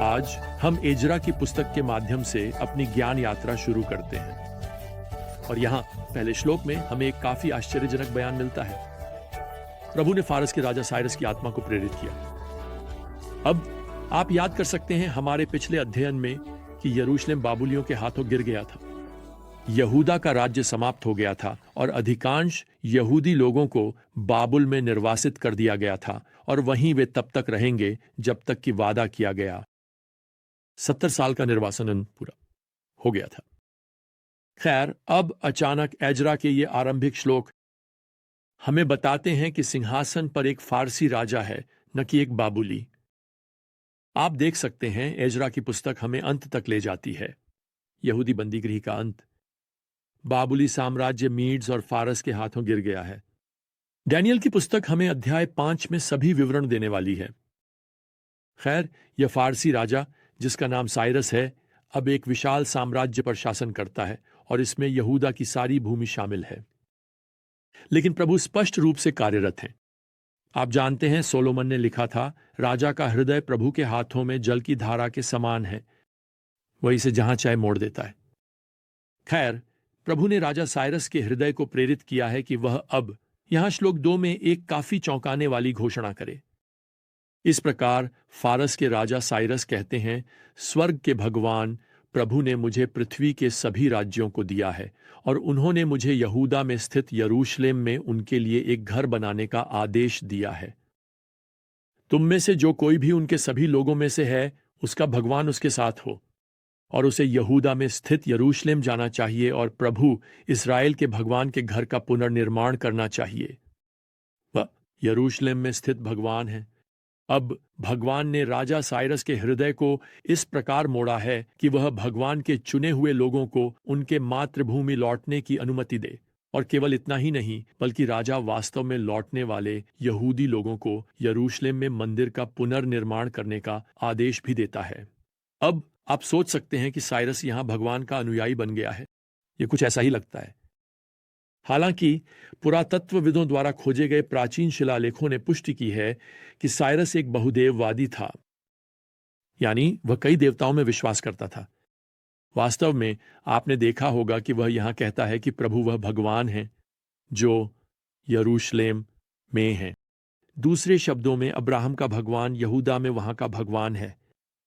आज हम एजरा की पुस्तक के माध्यम से अपनी ज्ञान यात्रा शुरू करते हैं और यहाँ पहले श्लोक में हमें एक काफी आश्चर्यजनक बयान मिलता है। प्रभु ने फारस के राजा साइरस की आत्मा को प्रेरित किया। अब आप याद कर सकते हैं हमारे पिछले अध्ययन में कि यरूशलेम बाबुलियों के हाथों गिर गया था। यहूदा का राज्य समाप्त हो गया था और अधिकांश यहूदी लोगों को बाबुल में निर्वासित कर दिया गया था और वहीं वे तब तक रहेंगे जब तक कि वादा किया गया 70 साल का निर्वासन पूरा हो गया था। खैर, अब अचानक एजरा के ये आरंभिक श्लोक हमें बताते हैं कि सिंहासन पर एक फारसी राजा है, न कि एक बाबुली। आप देख सकते हैं एजरा की पुस्तक हमें अंत तक ले जाती है, यहूदी बंदीगृह का अंत। बाबुली साम्राज्य मीड्स और फारस के हाथों गिर गया है। डैनियल की पुस्तक हमें अध्याय 5 में सभी विवरण देने वाली है। खैर, यह फारसी राजा जिसका नाम साइरस है, अब एक विशाल साम्राज्य पर शासन करता है और इसमें यहूदा की सारी भूमि शामिल है। लेकिन प्रभु स्पष्ट रूप से कार्यरत हैं। आप जानते हैं सोलोमन ने लिखा था, राजा का हृदय प्रभु के हाथों में जल की धारा के समान है, वह इसे जहां चाहे मोड़ देता है। खैर, प्रभु ने राजा साइरस के हृदय को प्रेरित किया है कि वह अब यहां श्लोक 2 में एक काफी चौंकाने वाली घोषणा करे। इस प्रकार फारस के राजा साइरस कहते हैं, स्वर्ग के भगवान प्रभु ने मुझे पृथ्वी के सभी राज्यों को दिया है और उन्होंने मुझे यहूदा में स्थित यरूशलेम में उनके लिए एक घर बनाने का आदेश दिया है। तुम में से जो कोई भी उनके सभी लोगों में से है, उसका भगवान उसके साथ हो और उसे यहूदा में स्थित यरूशलेम जाना चाहिए और प्रभु इस्राएल के भगवान के घर का पुनर्निर्माण करना चाहिए। वह यरूशलेम में स्थित भगवान है। अब भगवान ने राजा साइरस के हृदय को इस प्रकार मोड़ा है कि वह भगवान के चुने हुए लोगों को उनके मातृभूमि लौटने की अनुमति दे। और केवल इतना ही नहीं, बल्कि राजा वास्तव में लौटने वाले यहूदी लोगों को यरूशलेम में मंदिर का पुनर्निर्माण करने का आदेश भी देता है। अब आप सोच सकते हैं कि साइरस यहां भगवान का अनुयायी बन गया है। यह कुछ ऐसा ही लगता है। हालांकि पुरातत्वविदों द्वारा खोजे गए प्राचीन शिलालेखों ने पुष्टि की है कि साइरस एक बहुदेववादी था, यानी वह कई देवताओं में विश्वास करता था। वास्तव में आपने देखा होगा कि वह यहां कहता है कि प्रभु वह भगवान है जो यरूशलेम में है। दूसरे शब्दों में, अब्राहम का भगवान यहूदा में वहां का भगवान है।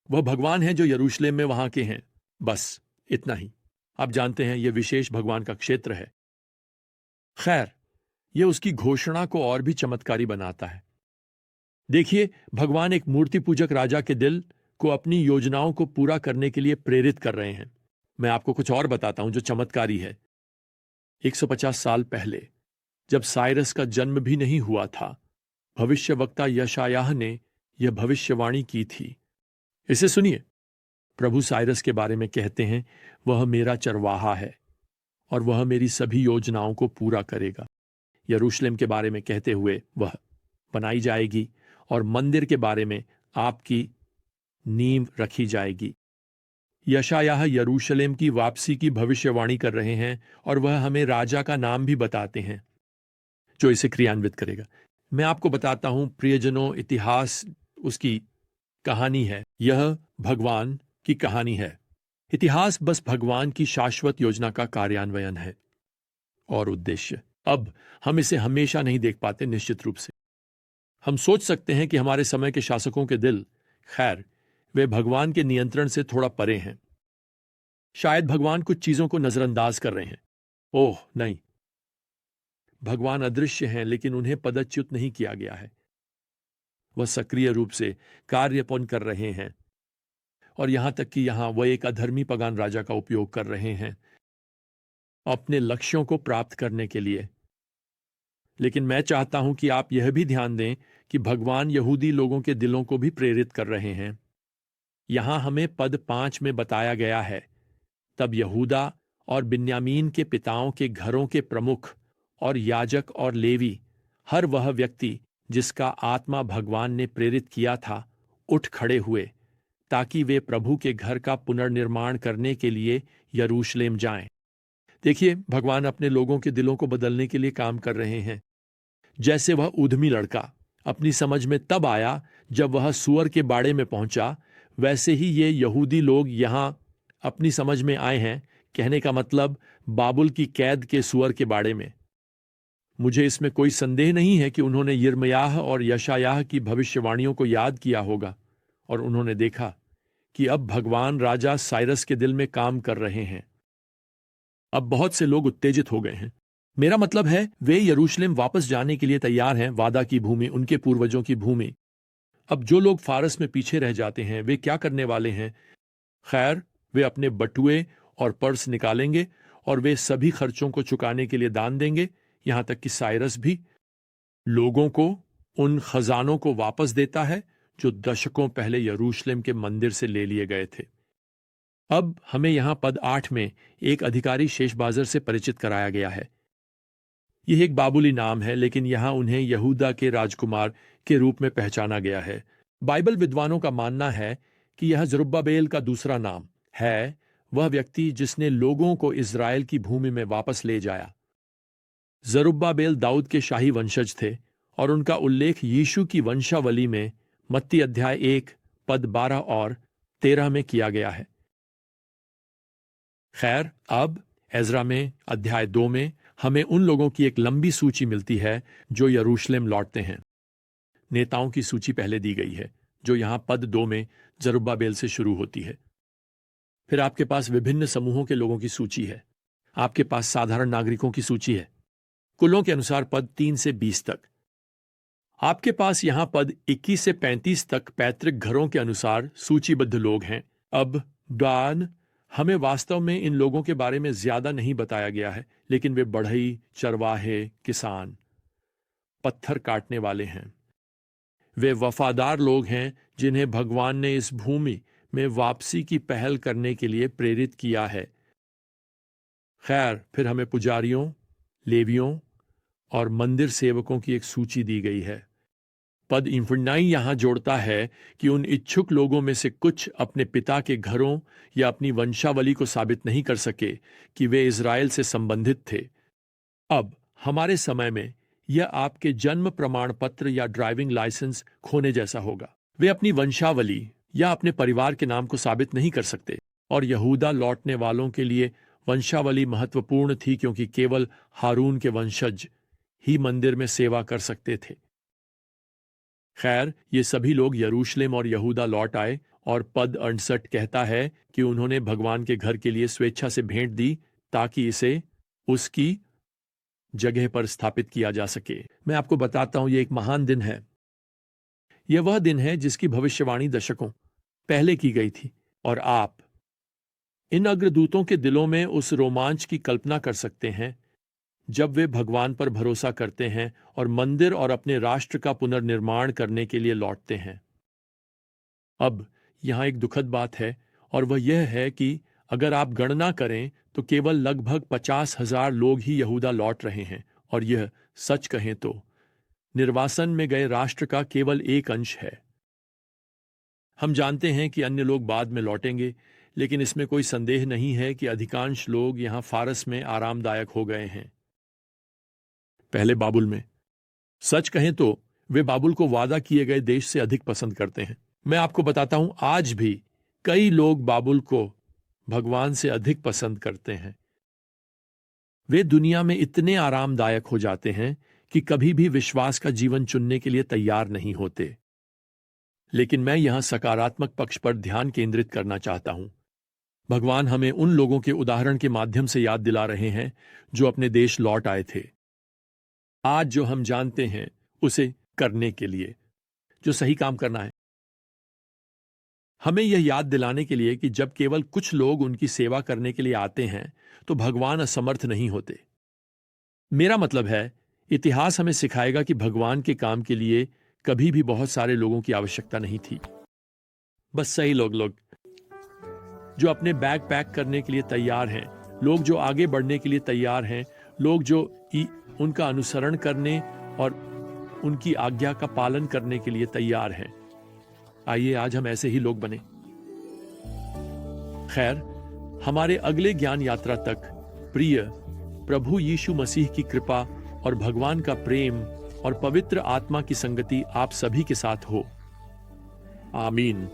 वह भगवान है जो यरूशलेम में वहां के हैं। बस इतना ही। आप जानते हैं यह विशेष भगवान का क्षेत्र है। खैर, यह उसकी घोषणा को और भी चमत्कारी बनाता है। देखिए, भगवान एक मूर्ति पूजक राजा के दिल को अपनी योजनाओं को पूरा करने के लिए प्रेरित कर रहे हैं। मैं आपको कुछ और बताता हूं जो चमत्कारी है। 150 साल पहले, जब साइरस का जन्म भी नहीं हुआ था, भविष्यवक्ता यशायाह ने यह भविष्यवाणी की थी। इसे सुनिए। प्रभु साइरस के बारे में कहते हैं, वह मेरा चरवाहा है और वह मेरी सभी योजनाओं को पूरा करेगा। यरूशलेम के बारे में कहते हुए, वह बनाई जाएगी और मंदिर के बारे में आपकी नींव रखी जाएगी। यशायाह यरूशलेम की वापसी की भविष्यवाणी कर रहे हैं और वह हमें राजा का नाम भी बताते हैं जो इसे क्रियान्वित करेगा। मैं आपको बताता हूं प्रियजनों, इतिहास उसकी कहानी है। यह भगवान की कहानी है। इतिहास बस भगवान की शाश्वत योजना का कार्यान्वयन है और उद्देश्य। अब हम इसे हमेशा नहीं देख पाते। निश्चित रूप से हम सोच सकते हैं कि हमारे समय के शासकों के दिल, खैर, वे भगवान के नियंत्रण से थोड़ा परे हैं। शायद भगवान कुछ चीजों को नजरअंदाज कर रहे हैं। ओह नहीं, भगवान अदृश्य हैं, लेकिन उन्हें पदच्युत नहीं किया गया है। वह सक्रिय रूप से कार्यपन कर रहे हैं और यहां तक कि यहां वह एक अधर्मी पगान राजा का उपयोग कर रहे हैं अपने लक्ष्यों को प्राप्त करने के लिए। लेकिन मैं चाहता हूं कि आप यह भी ध्यान दें कि भगवान यहूदी लोगों के दिलों को भी प्रेरित कर रहे हैं। यहां हमें पद 5 में बताया गया है, तब यहूदा और बिन्यामीन के पिताओं के घरों के प्रमुख और याजक और लेवी, हर वह व्यक्ति जिसका आत्मा भगवान ने प्रेरित किया था, उठ खड़े हुए ताकि वे प्रभु के घर का पुनर्निर्माण करने के लिए यरूशलेम जाएं। देखिए, भगवान अपने लोगों के दिलों को बदलने के लिए काम कर रहे हैं। जैसे वह उद्यमी लड़का अपनी समझ में तब आया जब वह सूअर के बाड़े में पहुंचा, वैसे ही ये यहूदी लोग यहाँ अपनी समझ में आए हैं, कहने का मतलब बाबुल की कैद के सुअर के बारे में। मुझे इसमें कोई संदेह नहीं है कि उन्होंने यिर्मयाह और यशायाह की भविष्यवाणियों को याद किया होगा और उन्होंने देखा कि अब भगवान राजा साइरस के दिल में काम कर रहे हैं। अब बहुत से लोग उत्तेजित हो गए हैं। मेरा मतलब है वे यरूशलेम वापस जाने के लिए तैयार हैं, वादा की भूमि, उनके पूर्वजों की भूमि। अब जो लोग फारस में पीछे रह जाते हैं वे क्या करने वाले हैं? खैर, वे अपने बटुए और पर्स निकालेंगे और वे सभी खर्चों को चुकाने के लिए दान देंगे, यहां तक कि साइरस भी लोगों को उन खजानों को वापस देता है जो दशकों पहले यरूशलेम के मंदिर से ले लिए गए थे। अब हमें यहां पद 8 में एक अधिकारी शेशबाजर से परिचित कराया गया है। यह एक बाबुली नाम है, लेकिन यहां उन्हें यहूदा के राजकुमार के रूप में पहचाना गया है। बाइबल विद्वानों का मानना है कि यह जरुब्बाबेल का दूसरा नाम है, वह व्यक्ति जिसने लोगों को इज़राइल की भूमि में वापस ले जाया। जरुब्बाबेल दाऊद के शाही वंशज थे और उनका उल्लेख यीशु की वंशावली में मत्ती अध्याय 1 पद 12 और 13 में किया गया है। खैर, अब एजरा में अध्याय 2 में हमें उन लोगों की एक लंबी सूची मिलती है जो यरूशलेम लौटते हैं। नेताओं की सूची पहले दी गई है जो यहां पद 2 में जरुब्बाबेल से शुरू होती है। फिर आपके पास विभिन्न समूहों के लोगों की सूची है। आपके पास साधारण नागरिकों की सूची है, कुलों के अनुसार पद 3 से 20 तक। आपके पास यहां पद 21 से 35 तक पैतृक घरों के अनुसार सूचीबद्ध लोग हैं। अब दान, हमें वास्तव में इन लोगों के बारे में ज्यादा नहीं बताया गया है, लेकिन वे बढ़ई, चरवाहे, किसान, पत्थर काटने वाले हैं। वे वफादार लोग हैं जिन्हें भगवान ने इस भूमि में वापसी की पहल करने के लिए प्रेरित किया है। खैर, फिर हमें पुजारियों, लेवियों और मंदिर सेवकों की एक सूची दी गई है। पद 9 यहां जोड़ता है कि उन इच्छुक लोगों में से कुछ अपने पिता के घरों या अपनी वंशावली को साबित नहीं कर सके कि वे इज़राइल से संबंधित थे। अब हमारे समय में यह आपके जन्म प्रमाण पत्र या ड्राइविंग लाइसेंस खोने जैसा होगा। वे अपनी वंशावली या अपने परिवार के नाम को साबित नहीं कर सकते, और यहूदा लौटने वालों के लिए वंशावली महत्वपूर्ण थी क्योंकि केवल हारून के वंशज ही मंदिर में सेवा कर सकते थे। खैर, ये सभी लोग यरूशलेम और यहूदा लौट आए और पद 68 कहता है कि उन्होंने भगवान के घर के लिए स्वेच्छा से भेंट दी ताकि इसे उसकी जगह पर स्थापित किया जा सके। मैं आपको बताता हूं, यह एक महान दिन है। यह वह दिन है जिसकी भविष्यवाणी दशकों पहले की गई थी, और आप इन अग्रदूतों के दिलों में उस रोमांच की कल्पना कर सकते हैं जब वे भगवान पर भरोसा करते हैं और मंदिर और अपने राष्ट्र का पुनर्निर्माण करने के लिए लौटते हैं। अब यहां एक दुखद बात है, और वह यह है कि अगर आप गणना करें तो केवल लगभग 50,000 लोग ही यहूदा लौट रहे हैं, और यह सच कहें तो निर्वासन में गए राष्ट्र का केवल एक अंश है। हम जानते हैं कि अन्य लोग बाद में लौटेंगे, लेकिन इसमें कोई संदेह नहीं है कि अधिकांश लोग यहां फारस में आरामदायक हो गए हैं। पहले बाबुल में, सच कहें तो वे बाबुल को वादा किए गए देश से अधिक पसंद करते हैं। मैं आपको बताता हूं, आज भी कई लोग बाबुल को भगवान से अधिक पसंद करते हैं। वे दुनिया में इतने आरामदायक हो जाते हैं कि कभी भी विश्वास का जीवन चुनने के लिए तैयार नहीं होते। लेकिन मैं यहां सकारात्मक पक्ष पर ध्यान केंद्रित करना चाहता हूं। भगवान हमें उन लोगों के उदाहरण के माध्यम से याद दिला रहे हैं जो अपने देश लौट आए थे। आज जो हम जानते हैं उसे करने के लिए जो सही काम करना है, हमें यह याद दिलाने के लिए कि जब केवल कुछ लोग उनकी सेवा करने के लिए आते हैं तो भगवान असमर्थ नहीं होते। मेरा मतलब है, इतिहास हमें सिखाएगा कि भगवान के काम के लिए कभी भी बहुत सारे लोगों की आवश्यकता नहीं थी। बस सही लोग जो अपने बैग पैक करने के लिए तैयार हैं, लोग जो आगे बढ़ने के लिए तैयार हैं, लोग जो उनका अनुसरण करने और उनकी आज्ञा का पालन करने के लिए तैयार हैं। आइए आज हम ऐसे ही लोग बने। खैर, हमारे अगले ज्ञान यात्रा तक प्रिय प्रभु यीशु मसीह की कृपा और भगवान का प्रेम और पवित्र आत्मा की संगति आप सभी के साथ हो। आमीन।